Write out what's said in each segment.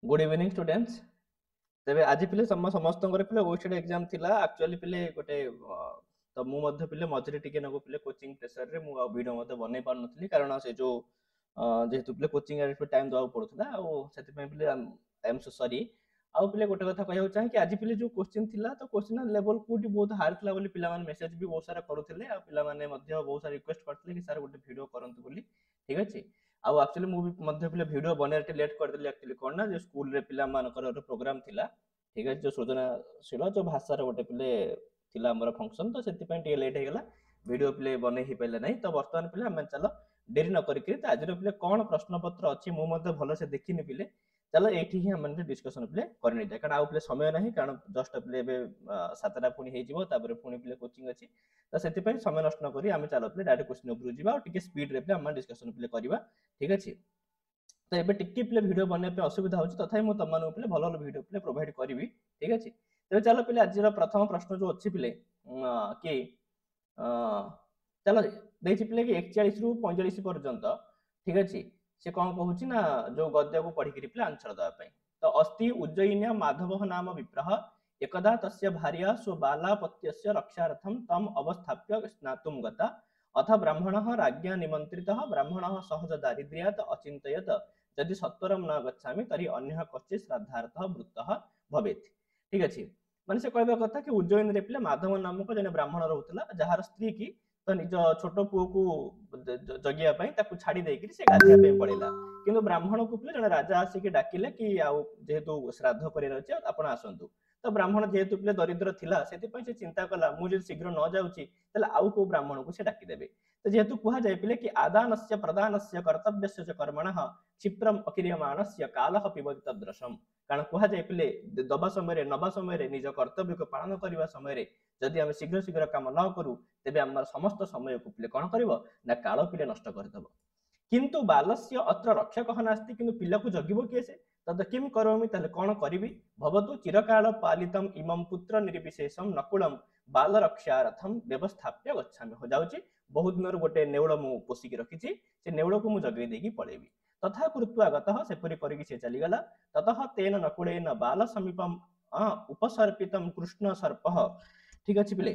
Good evening students. तेबे आज पिले समस्त पिले ओएसटी एग्जाम थिला एक्चुअली पिले गोटे तो मु मध्य पिले मझरे टिके नगो पिले कोचिंग प्रेशर रे मु वीडियो मते बनै पार नथली कारण से जो जेहेतु पिले कोचिंग रे टाइम दवा पड़ुथला आ सेति पे पिले आई एम सो सॉरी। आ पिले गोटे कथा कहउ चाहे कि आज पिले जो क्वेश्चन थिला तो क्वेश्चन लेवल कोटी बहुत हार्ड थिला बोली पिला माने मेसेज भी बहुत सारा करूथिले आ पिला माने मध्य बहुत सारा रिक्वेस्ट करथिले कि सर गोटे वीडियो करंतु बोली। ठीक अछि। आ एक्चुअली मु भी मध्य पिले वीडियो बने लेट कर देली एक्चुअली कोन ना जो स्कूल रे पिला मानकर प्रोग्राम थिला। ठीक है जो सृजनशील जो भाषार गोटे पिले थिला हमर फंक्शन तो सेति पे लेट हो गला वीडियो पिले बने ही पले नहीं तो वर्तमान पिले हम चलो डेरी न करिक आज पिले कौन प्रश्न पत्र अच्छी मु भल से देखनी पिले चलो ये ही हम डिस्कसन पिले करनी जाए कारण आउ पिले समय नहीं कारण जस्ट पिले सातटा पुणी होपर पुणी पिले कोचिंग अच्छी तो से समय नष्ट न करी चलो पिले डायरेक्ट क्वेश्चन उपरू जावा और स्पीड रे हम डिस्कसन पिले करवा। ठीक अच्छे तो ये टिके पिले वीडियो बनने पे असुविधा होची तथापि मु तम मानक पिले भल भल वीडियो पिले प्रोवाइड करी। ठीक अच्छे तेज चलो पिले आज प्रथम प्रश्न जो अच्छी पिले कि चलो देखिए पिले कि 41 रु 45 पर्यंत। ठीक अच्छे से कौन कहूँ ना जो गद्य को पढ़ी पिले आंसर देवाई तो अस्ति उज्जयिन्या माधव नाम विप्रह एकदा तस्य भार्या स्वबालापत्यस्य रक्षार्थम तम अवस्थाप्य स्नातुम गता अथ ब्राह्मणः राज्ञा निमंत्रितः ब्राह्मणः सहज दारिद्र्यात् अचिन्तयत् यदि सत्वरम न गच्छामि तरी अन्य कश्चित् श्राद्धार्थः वृत्तः भवेत्। ठीक अच्छे माने से कहबा कथा कि उज्जयिनी रे पिले माधव नामक जने ब्राह्मण रहउतला जार स्त्री की तो निज छोट पुओ को जगिया पई ताकू छाड़ी देकरी से गाधिया पे पड़ेला किंतु ब्राह्मण को पिले जने राजा आसी के डाकिले कि आउ जेहेतु श्राद्ध करे रहचे आपण आसंतु तो ब्राह्मण जेहेतु पिले दरिद्र थिला सेति पई से चिंता कला मु जे शीघ्र न जाउची तले आउ को ब्राह्मण को से डाकी देबे तो जेहेतु कुहा जाय पिले कि आदानस्य प्रदानस्य कर्तव्यस्य च कर्मणः क्षिप्रम अक्रियमाणस्य कालः पिबति तद्रसम कारण कुहा जाय पिले दबा समय नबा समय निज कर्तव्य को पालन करने समय जदि आम शीघ्र शीघ्र कम न करूँ तेज आम समस्त समय को पिले कौन कर ना काल पिले नष्ट करदेव किंतु बालस्य अत्र रक्षक नास्ति किंतु पिला को जगिब किए से तद किम करोमि ताले कौन करी भवतु चिरकाल पालितम इमं पुत्र निर्विशेषम नकुलम बाल रक्षार्थम व्यवस्थाप्य गच्छामि हो जाउची बहुत दिन गोटे नेउल मु पोषिकी रखी से नेउल को मुझे जगई देकी पड़ेबी तथा कृत्वा गतः सेपरी करिकी से चलीगला ततः तेन नकुलेन बाल समीपम उपसर्पितम कृष्ण सर्पः। ठीक अच्छे पिले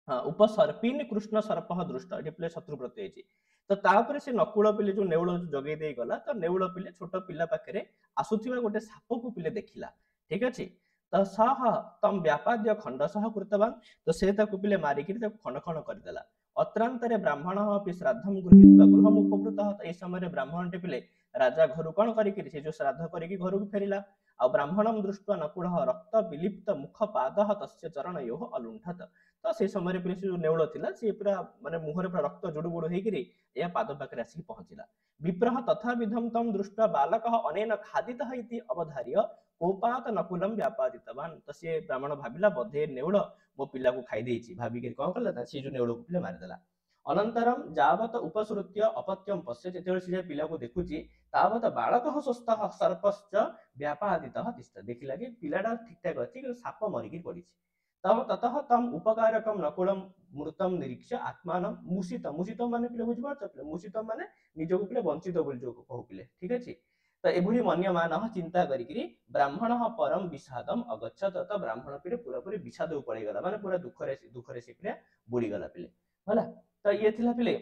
उपसर्पिन कृष्ण सर्पः दृष्ट ये पिले शत्रु प्रत्यय तो तापर से नकुल पिले जो नेउल जगई दे गला तो नेउल पिले छोट पिला पाखे आसुथिबा गोटे साप को पिले देखिला। ठीक अच्छे तो सह तम व्यापाद्य खंड सह कृतवान तो से पिले मारिक खंड खंड करदेला अत्रांतरे ब्राह्मण अपनी श्राद्धम गृहीत्वा गृहम उपवृत ए समय ब्राह्मण टे पिले राजा घर कौन करी से जो श्राद्ध करी घर को फेरिला आ ब्राह्मणम दृष्टवा नकुल रक्त विलिप्त मुख पाद तस्य चरण यो अलुंठत तो से समय पिले जो नेउल थिला से पूरा माने मुहरे पूरा रक्त जुड़ू बुड़ू होकरी या पाद पाखे आसिक पहुंचला विप्रह तथा विधम तम दृष्टवा बालक अनेन खादितः इति अवधार्य कोपात नकुलम व्यापादितवान तो से ब्राह्मण भाविला बधे नेउल मो पिला को खाई देछि भाविक कौन कला से जो नेउल को पिले मारिदेला अनंतरम जावत उपसृत्य अपत्यम पश्य जेतेबेले से पिला को देखुची तावत बालकः स्वस्थः सर्पश्च व्यापादितः तिष्ठ देखिला कि पिलाटा ठीक ठाक अछि कि साप मरिकी पड़िछि तम ततः तम उपकारकम नकुलम मृतम निरीक्ष आत्मान मूषित मूषित माने पिले बुझ पारछ मूषित माने निजको पिले वंचित बोली जो कहू पिले। ठीक अछि तो एभली मन्यमान चिंता करी ब्राह्मण परम विषादम अगच्छत तो ब्राह्मण पिले पूरा पूरी विषाद पड़े गला माने पूरा दुखरे से पिले बुड़ी गला पिले होला तो ये थिला पिले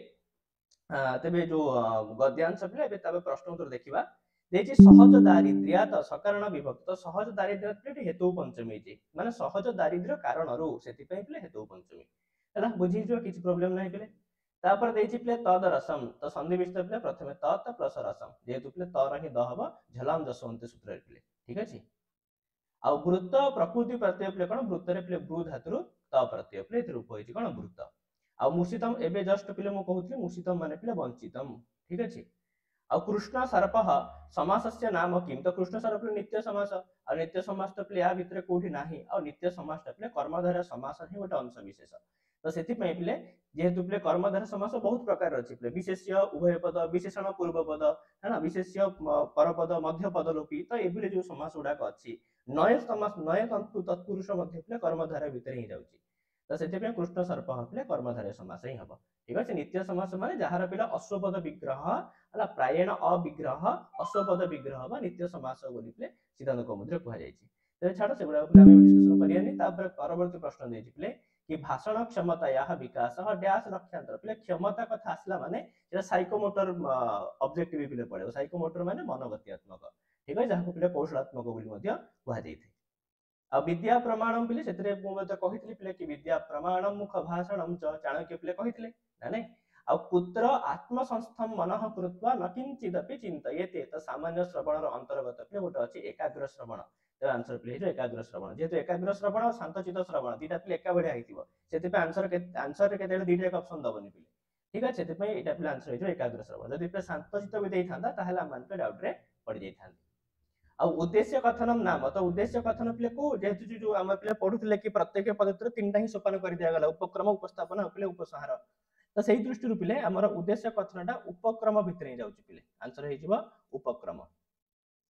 तेबे जो गद्यांश पिले एबे तबे प्रश्न उत्तर देखिबा देछि सहज दारिद्र्यात सकारण विभक्त सहज दारिद्र्यात पिले हेतु पंचमी जे माने सहज दारिद्र्य कारण रो सेति पई पिले हेतु पंचमी हला बुझी जो किछ प्रॉब्लम नाही पिले तापर देछि पिले तद रसम तो संधि विस्तार पिले प्रथमे तत प्लस रसम जेतु पिले तर ही द हबो झलाम जसवंत सूत्र पिले। ठीक अछि आ वृत्त प्रकृति प्रत्यय पिले कोन वृत्त रे पिले ब्रू धातु त प्रत्यय पिले रूप होइछि कोन वृत्त आ मूषितम एबे जस्ट पिले मु कहउथि मूषितम माने पिले वंचितम। ठीक अछि आ कृष्ण सर्पः समासस्य नाम किम तो कृष्ण सर्प नित्य समास आ नित्य समास तो पिले या भितरे कोठी नाही आ नित्य समास तो पिले कर्मधारय समास ही गोटे अंश विशेष तो सेति पई पिले जेहेतु पिले कर्मधारय समास बहुत प्रकार अछि पिले विशेष्य उभय पद विशेषण पूर्व पद है ना विशेष्य परपद मध्य पद लोपी तो एबिले जो समास गुडाक अछि नय समास नय तंतु तत्पुरुष मध्य पिले कर्मधारय भितरे ही जाउछि तो सेति पई कृष्ण सर्प पिले कर्मधारय समास ही हबो। ठीक अछि नित्य समास माने जहार पिले अश्वपद विग्रह ହେଲା ପ୍ରାୟଣ ଅବିଗ୍ରହ ଅଶ୍ୱପଦ ବିଗ୍ରହ ବା ନିତ୍ୟ ସମାସ ବୋଲି ପିଲେ ସିଦ୍ଧାନ୍ତ କୌମୁଦୀରେ କୁହାଯାଇଛି। ତେବେ ଛାଡ଼ ସେଗୁଡା ପିଲେ ଆମେ ଡିସ୍କସନ କରିବାନି। ତାପରେ ପରବର୍ତ୍ତୀ ପ୍ରଶ୍ନ ଦେଇଛି ପିଲେ କି ଭାଷଣ କ୍ଷମତାୟା ବିକାଶ ଡ୍ୟାସ ଲକ୍ଷ୍ୟାନ୍ତର ପିଲେ କ୍ଷମତା କଥା ଆସିଲା ମାନେ ସେଟା ସାଇକୋମୋଟର ଅବଜେକ୍ଟିଭ ପିଲେ ପଡିବ। ସାଇକୋମୋଟର ମାନେ ମନୋଗତ୍ୟାତ୍ମକ, ଠିକ ଅଛି, ଯାହାକୁ ପିଲେ କୌଶଳାତ୍ମକ ବୋଲି ମଧ୍ୟ କୁହାଯାଇଥାଏ। ଆଉ ବିଦ୍ୟା ପ୍ରମାଣମ ପିଲେ ସେଥିରେ ମୁଁ ମଧ୍ୟ କହିଥିଲି ପିଲେ କି ବିଦ୍ୟା ପ୍ରମାଣମ ମୁଖ ଭାଷଣମ ଚାଣକ୍ୟ ପିଲେ କହିଥିଲେ ନା ନାଇଁ। ଆଉ ପୁତ୍ର ଆତ୍ମସଂସ୍ଥମ ମନଃ କୃତ୍ବା ନ କିଞ୍ଚିଦପି ଚିନ୍ତୟେତେ ତ ସାମାନ୍ୟ ଶ୍ରବଣର ଅନ୍ତର୍ଗତ ପିଲେ ଗୋଟେ ଅଛି ଏକାଗ୍ର ଶ୍ରବଣ। ତେବେ ଆନ୍ସର ପିଲେ ହେଇଯିବ ଏକାଗ୍ର ଶ୍ରବଣ। ଯେହେତୁ ଏକାଗ୍ର ଶ୍ରବଣ ଆଉ ଶାନ୍ତଚିତ ଶ୍ରବଣ ଦିଟା ପିଲେ ଏକା ଭଳିଆ ହେଇଥିବ, ସେଥିପାଇଁ ଆନ୍ସରରେ କେତେବେଳେ ଦିଟା ଏକ ଅପସନ ଦବନି ପିଲେ, ଠିକ ଅଛି। ସେଥିପାଇଁ ଏଇଟା ପିଲେ ଆନ୍ସର ହେଇଯିବ ଏକାଗ୍ର ଶ୍ରବଣ। ଯଦି ପିଲେ ଶାନ୍ତଚିତ ବି ଦେଇଥାନ୍ତା ତାହେଲେ ଆମେ ମାନେ ଡାଉଟରେ ପଡି ଯାଇଥାନ୍ତେ। ଆଉ ଉଦ୍ଦେଶ୍ୟ କଥନମ ନାମ ତ ଉଦ୍ଦେଶ୍ୟ କଥନ ପିଲେ କୋଉ ଯେହେତୁ ଯୋଉ ଆମେ ପିଲେ ପଢୁଥିଲେ କି ପ୍ରତ୍ୟେକ ପଦ୍ଧତିରେ ତିନିଟା ହିଁ ସୋପାନ କରି ଦିଆଗଲା ଉପକ୍ରମ ଉପସ୍ଥାପନ ଆଉ ପିଲେ ଉପସଂହାର। ତ ସେଇ ଦୃଷ୍ଟିରୁ ପିଲେ ଆମର ଉଦ୍ଦେଶ୍ୟ କଥନଟା ଉପକ୍ରମ ଭିତରେ ହିଁ ଯାଉଛି ପିଲେ, ଆନ୍ସର ହେଇଯିବ ଉପକ୍ରମ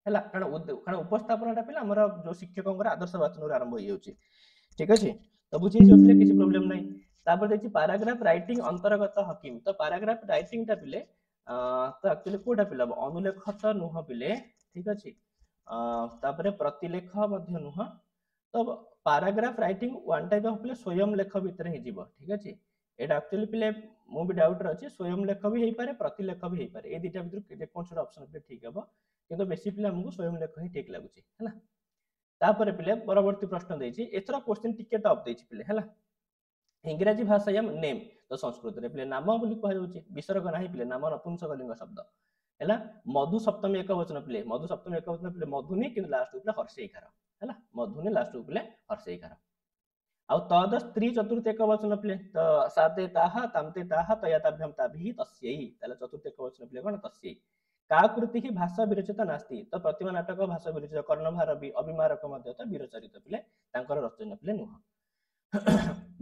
ହେଲା। କାରଣ ଉପସ୍ଥାପନଟା ପିଲେ ଆମର ଯୋଉ ଶିକ୍ଷକଙ୍କର ଆଦର୍ଶ ବାଚନରୁ ଆରମ୍ଭ ହେଇଯାଉଛି, ଠିକ ଅଛି। ତ ବୁଝିଯିବ ପିଲେ କିଛି ପ୍ରୋବ୍ଲେମ ନାହିଁ। ତାପରେ ଦେଖିଛି ପାରାଗ୍ରାଫ ରାଇଟିଂ ଅନ୍ତର୍ଗତ ହକିମ ତ ପାରାଗ୍ରାଫ ରାଇଟିଂଟା ପିଲେ ତ ଆକ୍ଚୁଆଲି କୋଉଟା ପିଲେ ହବ ଅନୁଲେଖ ତ ନୁହଁ ପିଲେ, ଠିକ ଅଛି। ତାପରେ ପ୍ରତିଲେଖ ମଧ୍ୟ ନୁହଁ। ତ paragraph writing one type of ପିଲେ ସ୍ୱୟଂ ଲେଖ ଭିତରେ ହେଇଯିବ, ଠିକ ଅଛି। ଏଇଟା ଆକ୍ଚୁଆଲି ପିଲେ ମୁଁ ବି ଡାଉଟରେ ଅଛି ସ୍ୱୟଂ ଲେଖ ବି ହେଇପାରେ ପ୍ରତିଲେଖ ବି ହେଇପାରେ, ଏଇ ଦିଟା ଭିତରୁ ଯେକୌଣସି ଗୋଟେ ଅପସନ ପିଲେ ଠିକ ହବ, କିନ୍ତୁ ବେଶୀ ପିଲେ ଆମକୁ ସ୍ୱୟଂ ଲେଖ ହିଁ ଠିକ ଲାଗୁଛି ହେଲା। ତାପରେ ପିଲେ ପରବର୍ତ୍ତୀ ପ୍ରଶ୍ନ ଦେଇଛି, ଏଥର କ୍ୱେଶ୍ଚିନ୍ ଟିକେ ଟପ୍ ଦେଇଛି ପିଲେ ହେଲା। ଇଂରାଜୀ ଭାଷା ନେମ୍ ତ ସଂସ୍କୃତରେ ପିଲେ ନାମ ବୋଲି କୁହାଯାଉଛି, ବିସର୍ଗ ନାହିଁ ପିଲେ, ନାମ ନପୁଂସକଲିଙ୍ଗ ଶବ୍ଦ ହେଲା। ମଧୁ ସପ୍ତମୀ ଏକ ବଚନ ପିଲେ, ମଧୁ ସପ୍ତମୀ ଏକ ବଚନ ପିଲେ ମଧୁନି କିନ୍ତୁ ଲାଷ୍ଟ ପିଲେ ହର୍ଷେଇକାର ହେଲା, ମଧୁନି ଲାଷ୍ଟ ପିଲେ ହର୍ଷେଇକାର। ଆଉ ତଦ ସ୍ତ୍ରୀ ଚତୁର୍ଥ ଏକ ବଚନ ପିଲେ ତ ସାତେ ତାହା ତାନ୍ତେ ତାହା ତୟାତାଭ୍ୟମ ତାଭିଃ ତସ୍ୟୈ, ତାହେଲେ ଚତୁର୍ଥ ଏକ ବଚନ ପିଲେ କଣ ତସ୍ୟୈ। କାକୃତି ହିଁ ଭାଷା ବିରଚିତ ନାସ୍ତି ତ ପ୍ରତିମା ନାଟକ ଭାଷା ବିରଚିତ, କର୍ଣ୍ଣଭାର ଅଭିମାରକ ମଧ୍ୟ ତ ବୀରଚରିତ ପିଲେ ତାଙ୍କର ରଚନା ପିଲେ ନୁହଁ।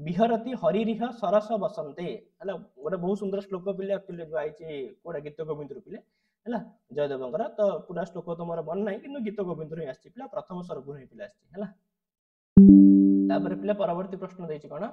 ବିହରତି ହରିରିହ ସରସ ବସନ୍ତେ ହେଲା, ଗୋଟେ ବହୁତ ସୁନ୍ଦର ଶ୍ଲୋକ ପିଲେ ଆକ୍ଚୁଆଲି ଯୋଉ ଆଇଛି କୋଉଟା ଗୀତ ଗୋବିନ୍ଦରୁ ପିଲେ ହେଲା, ଜୟଦେବଙ୍କର। ତ ପୁରା ଶ୍ଲୋକ ତ ମୋର ମନେ ନାହିଁ କିନ୍ତୁ ଗୀତ ଗୋବିନ୍ଦରୁ ହିଁ ଆସିଛି ପିଲା, ପ୍ରଥମ ସ୍ୱରକୁ ହିଁ ପିଲା ଆସିଛି ହେଲା। ତାପରେ ପିଲା ପରବର୍ତ୍ତୀ ପ୍ରଶ୍ନ ଦେଇଛି କଣ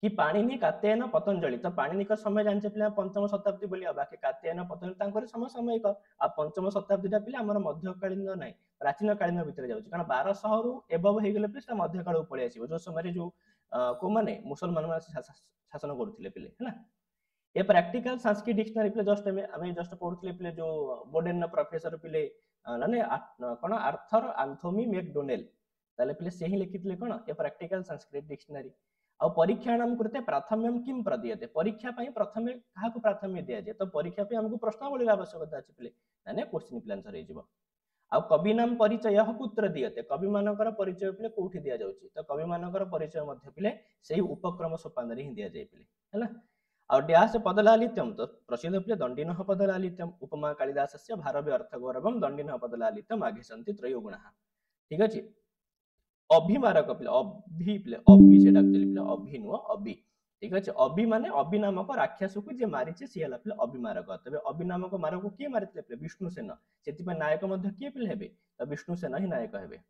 कि पाणिनि कात्यायन पतंजलि तो पाणिनि का समय जानते पिला पंचम शताब्दी बोली, बाकी कात्यायन पतंजलि तांकर समसामयिक आ पंचम शताब्दीटा पिला हमर मध्यकालीन नाही प्राचीन कालीन भितर जाउछि, कारण 1200 रु एबव हे गेले पिला मध्यकाल पळै आसीबो, जो समय जो को माने मुसलमान माने शासन करथिले पिले हैला। ए प्रैक्टिकल संस्कृत डिक्शनरी पिले जस्ट हमें जस्ट पढुथिले पिले जो बोर्डेन प्रोफेसर पिले माने कोन आर्थर एंथोनी मैकडोनेल ताले पिले से ही लिखिथिले कोन ए प्रैक्टिकल संस्कृत डिक्शनरी। आ परीक्षाणाम कृते प्राथम्यम किम प्रदीयते, परीक्षा पई प्रथमे काहाकु प्राथम्य दिया जाय, तो परीक्षा पे हमकु प्रश्नावली आवश्यकता अछि पिले माने क्वेश्चन पिले आंसर हे जिवो। आ कवि नाम परिचय कुत्र दियते, कवि मानकर परिचय पिले कोठी दिया जाउछि, तो कवि मानकर परिचय मध्य पिले सेही उपक्रम सोपान रे ही दिया जाय पिले हैला। आ ड्यास पदलालित्यम तो प्रसिद्ध पिले दंडिनः पदलालित्यम, उपमा कालिदासस्य भारव्य अर्थ गौरवम दंडिनः पदलालित्यम आघिसन्ति त्रयो गुणाः, ठीक अछि। अभिमारक पिले अभि पिले अभि सेटा पिले अभि नुह अभि, ठीक अछि। अभि माने अभि नामक राक्षस को जे मारिचे से हला पिले अभिमारक। तबे अभि नामक मारक को के मारितले पिले विष्णुसेन, सेति पे नायक मध्य के पिले हेबे तो विष्णुसेन ही नायक हेबे।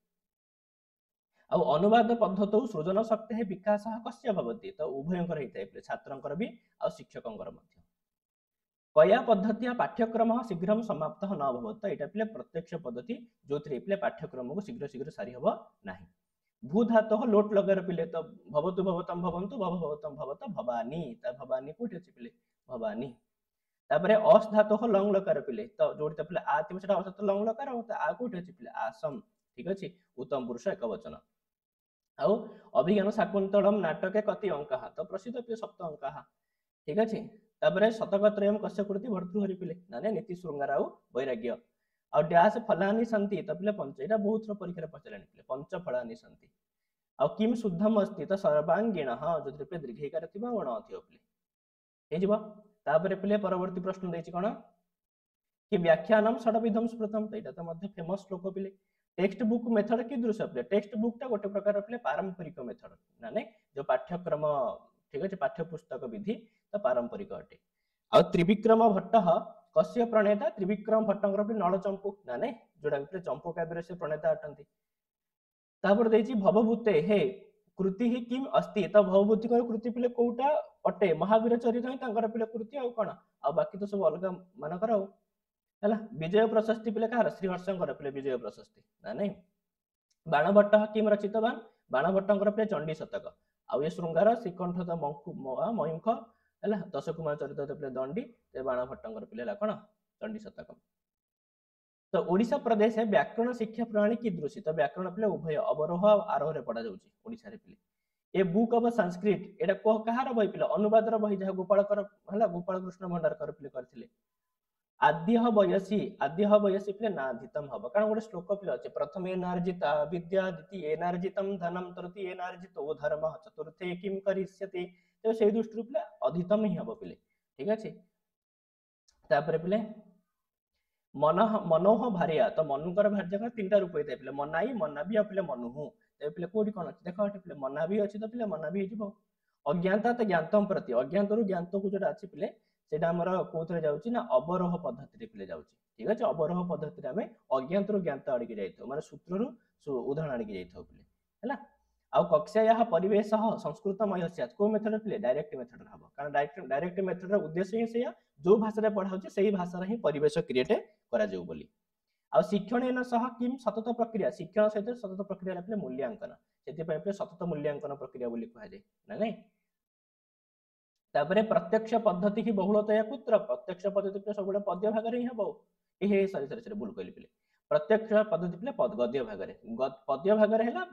आ अनुवाद पद्धतौ सृजन शक्ति है विकास कस्य भवति, तो उभयंकर हेतै पिले छात्रंकर भी आ शिक्षकंकर मध्य। कया पद्धतिया पाठ्यक्रम शीघ्र समाप्त न भवत, तो एटा पिले प्रत्यक्ष पद्धति जो थ्री पिले पाठ्यक्रम को शीघ्र शीघ्र सारी हबो नाही। भू धातु लोट लगार पिले तो भवतु भवतम भवन्तु भव भवतम भवत भवानी, ता भवानी कोठी अछि पिले भवानी। तापरे अस धातु लंग लकार पिले तो जोडते पिले आ तिम सेटा अस लंग लकार होता आ कोठी अछि पिले आसम, ठीक अछि। उत्तम पुरुष एक वचन। आउ अभिज्ञान शाकुंतलम नाटके कति अंकः तो प्रसिद्ध पिले 7 अंकः, ठीक अछि। तापरे शतकत्रयम कस्य कृति भर्तृहरि पिले नाने नीति शृंगार आउ वैराग्य। आ डैश फलानि सन्ति तो पिले पंच, एटा बहुत थोर परीक्षा रे पचलानि पिले पंच फलानि सन्ति। आ किम शुद्धम अस्ति तो सर्वांगीण जो पे दीर्घिकार थिबा गण थियो पिले हे जिवो। तापरे पिले परवर्ती प्रश्न दैछि कोन कि व्याख्यानम षडविधम स्मृतम, तो एटा तो मध्य फेमस श्लोक पिले। टेक्स्ट बुक मेथड कि दृश्य पिले, टेक्स्ट बुक ता गोटे प्रकार पिले पारंपरिक मेथड माने जो पाठ्यक्रम, ठीक अछि, पाठ्य पुस्तक विधि तो पारंपरिक अटे। आ त्रिविक्रम भट्ट कस्य प्रणेता, त्रिविक्रम भट्टंकर पिले नळचंपू माने जोडा पिले चंपू काव्यर से प्रणेता अटंती। तापर देछि भवभूते हे कृति ही किम अस्ति, तो भवभूति को कृति पिले कोउटा अटे महावीर चरित ही तांकर पिले कृति आ कोन आ बाकी तो सब अलग मानकर है विजय प्रशस्ति पिले कहार श्रीहर्षंकर पिले विजय प्रशस्ति ना नहीं बाणभट्ट किम रचितवान बाणभट्टंकर पिले चंडी शतक आउ ये श्रृंगार श्रीकंठ मयूख है दश कुमार चरित पिले दंडी बाणभट्टंकर पिले कौन चंडी शतक तो ओडिशा प्रदेश है व्याकरण शिक्षा प्रणाली कीदृशी तो व्याकरण पिले उभय अवरोह आरोह पढ़ा जाउची ओडिशा रे पिले ए बुक ऑफ संस्कृत एटा को कहार बही पिले अनुवादर बही जहा गोपालकर हला गोपाल कृष्ण भंडारकर पिले करथिले आद्यः वयसी पिले नार्जितम हब कारण गोटे श्लोक पिले अछि प्रथमे नार्जिता विद्या द्वितीये नार्जितम धनम तृतीये नार्जितो धर्मः चतुर्थे किम करिष्यति तो सेही दृष्टि पिले अधितम ही हब पिले ठीक अछि तापर पिले मनोह भारिया तो मनुकर भार्य तीन रूप होता है पिले मनाई मनाबी आ पिले मनुहु तो पिले कोठी कोन अछि देखो पिले मनाबी अछि तो पिले मनाबी हिजबो अज्ञानता तो ज्ञानतम प्रति अज्ञानतरु ज्ञानत को जोटा अछि पिले सेटा हमर कोथरे जाउची ना अवरोह पद्धति रे पिले जाउची ठीक अछि अवरोह पद्धति रे हमें अज्ञानतरु ज्ञानता अडकी जाइथो माने सूत्ररु उदाहरण अडकी जाइथो पिले हैला आउ कक्षाया परिवेश संस्कृतमय स्यात् को मेथड पिले डायरेक्ट मेथड हबो कारण डायरेक्ट मेथड रो उद्देश्य ही सेया जो भाषा रे पढा होची सेही भाषा रे ही परिवेश क्रिएट करा जाउ बोली आ शिक्षणेन सह किम सतत प्रक्रिया शिक्षण सहित सतत प्रक्रिया रे पिले मूल्यांकन सेति पय पिले सतत मूल्यांकन प्रक्रिया बोली कहा जाय ना नहीं तापरे प्रत्यक्ष पद्धति ही बहुलतया कुत्र प्रत्यक्ष पद्धति पे सबुडे पद्य भाग रे ही हबो ए सरी भूल कहली पिले प्रत्यक्ष पद्धति पिले गद्य भाग रे पद्य भाग रे हला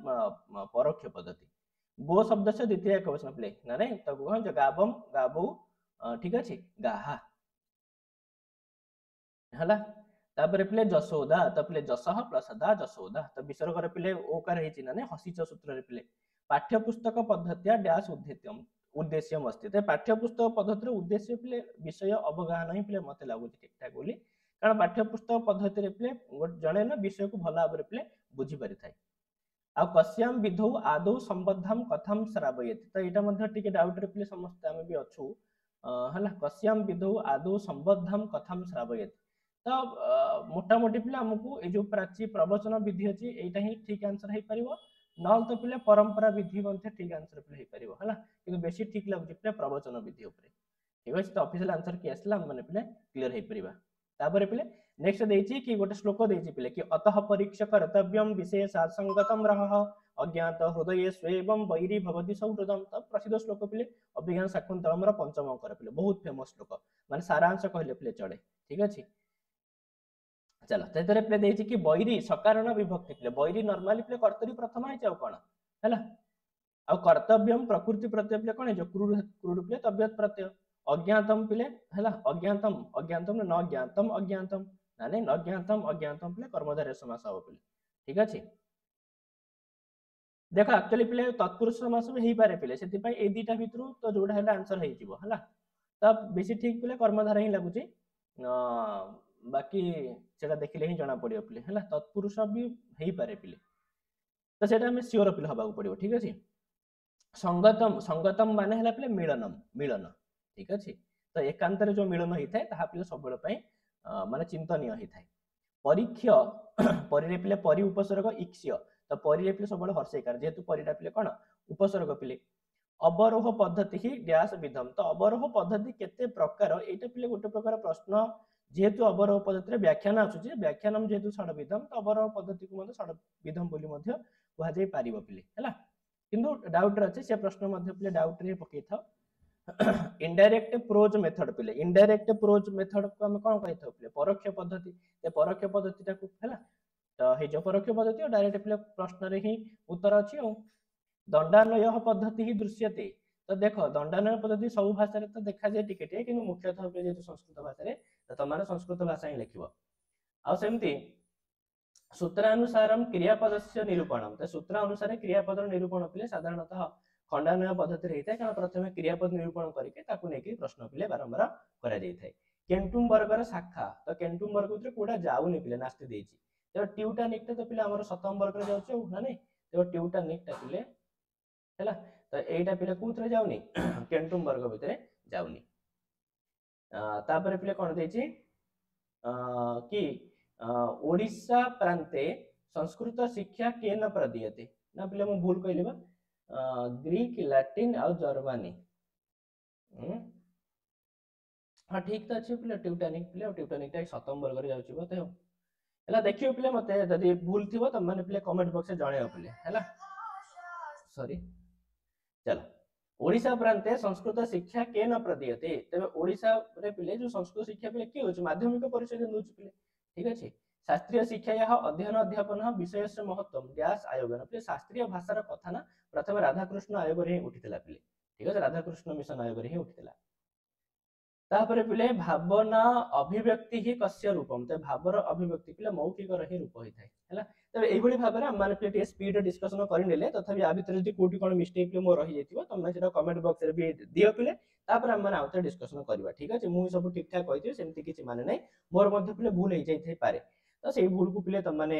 परोक्ष पद्धति गो शब्द से द्वितीय एक वचन पिले ना नहीं तो गो जो गावम गाबो ठीक अछि गाहा हला तापर पिले जसोदा तो पिले जसह प्लस दा जसोदा तो विसर्ग रे पिले ओकार हेछि ना नहीं हसिच सूत्र रे पिले पाठ्य पुस्तक पद्धतिया डैश उद्देश्यम अस्ति तो पाठ्य पुस्तक पद्धति रे उद्देश्य पिले विषय अवगाहन ही पिले मते लागु ठीक ठाक बोली कारण पाठ्य पुस्तक पद्धति रे पिले जणे ना विषय को भला भाबरे पिले बुझी पारि थाय आ कस्याम विधौ आदौ संबद्धम कथम श्रावयति तो एटा मध्ये टिके डाउट रे पिले समस्त आमे भी अछु हला कस्याम विधौ आदौ संबद्धम कथम श्रावयति तो मोटा मोटी पिले हमकु ए जो प्राची प्रवचन विधि अछि एटा ही ठीक आंसर हे परिबो नल तो पिले परंपरा विधि मध्ये ठीक आंसर पिले हे परिबो हला किंतु बेसी ठीक लागु पिले प्रवचन विधि ऊपर ठीक अछि तो ऑफिशियल आंसर की आसला माने पिले क्लियर हे परिबा तापर पिले नेक्स्ट देछि कि गोटे श्लोक देछि पिले कि अतः परीक्षा कर्तव्यम विशेषा संगतम रहः अज्ञात हृदये स्वेवं वैरी भवति सौहृदम तब प्रसिद्ध श्लोक पिले अभिज्ञान शाकुंतलम पंचम अंकर पिले बहुत फेमस श्लोक माने सारांश कहले पिले चले ठीक अछि चलो तेरे पिले देछि कि वैरी सकारण विभक्ति पिले वैरी नॉर्मली पिले कर्तरी प्रथम है जाउ कोन हैला आ कर्तव्यम प्रकृति प्रत्यय पिले कोन जो क्रूर पिले तव्यत प्रत्यय अज्ञातम पिले हैला अज्ञातम न ज्ञातम अज्ञातम ना नहीं न ज्ञातम पिले कर्मधारय समास हो पिले ठीक अछि देखो एक्चुअली पिले तत्पुरुष समास भी पारे पिले सेति पई ए दीटा भितरु तो जोडा हैला आंसर हे जिवो हैला तब बेसी ठीक पिले कर्मधारय ही लागुची बाकी सेटा देखिले ही जना पड़ियो पिले हैला तत्पुरुष भी हेई पारे पिले तो सेटा हमें श्योर पिले हबाकू पड़ियो ठीक अछि संगतम माने हैला पिले मिलन ठीक अछि तो एकांतर जो मिलन होई थाए ताहा पिले सब बेले पई माने चिंतनीय होई थाए परीक्ष परिरे पिले परि उपसर्ग इक्ष्य तो परिरे पिले सब बेले हर्षयकार जेहेतु परिरा पिले कोन उपसर्ग पिले अवरोह पद्धति ही डैश विधम तो अवरोह पद्धति केते प्रकार एटा पिले गोटे प्रकार प्रश्न जेहेतु अवरोह पद्धति रे व्याख्यान आसुची व्याख्यानम जेहेतु षड विधम तो अवरोह पद्धति को मध्ये षड विधम बोली मध्ये कुहा जाई पारिबो पिले हैला किंतु डाउट रहছে से प्रश्न मध्ये पिले डाउट रे पकई था इनडायरेक्ट प्रोज मेथड पिले इनडायरेक्ट प्रोज मेथड को हम कोन कहै था पिले परोक्ष पद्धति ते परोक्ष पद्धति ता को हैला तो हे जो परोक्ष पद्धति और डायरेक्ट पिले प्रश्न रे ही उत्तर अछि ओ दंडान्वय पद्धति ही दृश्यते तो देखो दंडान्वय पद्धति सब भाषा रे तो देखा जाय टिके टिके किंतु मुख्यतः जे संस्कृत भाषा रे तो तमारे संस्कृत भाषा ही लिखिबो आ सेमती सूत्रानुसारम क्रियापदस्य निरूपणम तो सूत्र अनुसार क्रियापद निरूपण पिले साधारणतः खंडान्वय पद्धति रे हिताय कारण प्रथमे क्रियापद निरूपण करके ताकू नेकी प्रश्न पिले बारंबार करा जाय थाय केंटुम वर्गर शाखा तो केंटुम वर्ग उतरे कोडा जाउनी पिले नास्ति देछि तो ट्यूटानिक तो पिले हमर सतम वर्ग रे जाउछ ना नै तो ट्यूटानिक ता पिले हैला तो एटा पिले कोथरे जाउनी केंटुम वर्ग भितरे जाउनी तापर पिले कोन देछि कि ओडिशा प्रांते संस्कृत शिक्षा केन प्रदीयते ना पिले म भूल कहलिबा ग्रीक लैटिन और जर्मनी हम्म, हाँ ठीक तो अच्छे पिले ट्यूटानिक पिले ट्यूटानिक टा 7 वर्ग रे जाउची बोते हो एला देखियो पिले मते जदी भूल थिबो त माने पिले कमेंट बॉक्स रे जणाइयो पिले हैला सॉरी चलो ओडिशा प्रांते संस्कृत शिक्षा के न प्रदीयते तबे ओडिशा रे पिले जो संस्कृत शिक्षा पिले के होछ माध्यमिक परिचय नउछ पिले ठीक अछि शास्त्रीय शिक्षा यह अध्ययन अध्यापन विषयस्य महत्व व्यास आयोगन पिले शास्त्रीय भाषार कथा ना प्रथम राधाकृष्ण आयोग रे उठितला पिले ठीक अछि राधाकृष्ण मिशन आयोग रे उठितला तापर पिले भावना अभिव्यक्ति ही कस्य रूपम तो भावर अभिव्यक्ति पिले मौखिक रही रूप होई थाए हैला तबे एई भली भाबरे हम माने पिले स्पीड डिस्कशन करि नेले तथापि आ भितर जदी कोठी कोन मिस्टेक पे मो रहि जैतिबो तमे सेटा कमेंट बॉक्स रे भी दियो पिले तापर हम माने आउते डिस्कशन करबा ठीक अछि मु सब ठीक ठाक कहिथिबे सेमति किछि माने नै मोर मध्ये पिले भूल होई जाई थाई पारे तो सेई भूल को पिले तम माने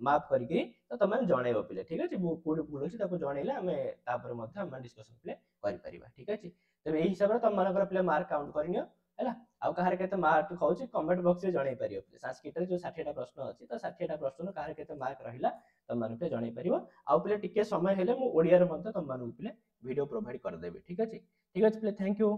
माफ करिकि तो तम माने जणैबो पिले ठीक अछि कोठी भूल होछि ताको जणैले हमें तापर मध्ये हम डिस्कशन पिले करि परिबा ठीक अछि तबे एई हिसाब रे तम मानकर पिले मार्क काउंट करिनियो हैला आउ कहार केते मार्क खाउची कमेंट बॉक्स रे जणै परियो संस्कृत रे जो 60 टा प्रश्न अछि तो 60 टा प्रश्न कहार केते मार्क रहिला तम माने पे जणै परियो आउ पिले टिके समय हेले मु ओडिया रे मध्ये तम माने पिले वीडियो प्रोवाइड कर देबे ठीक अछि पिले थैंक यू।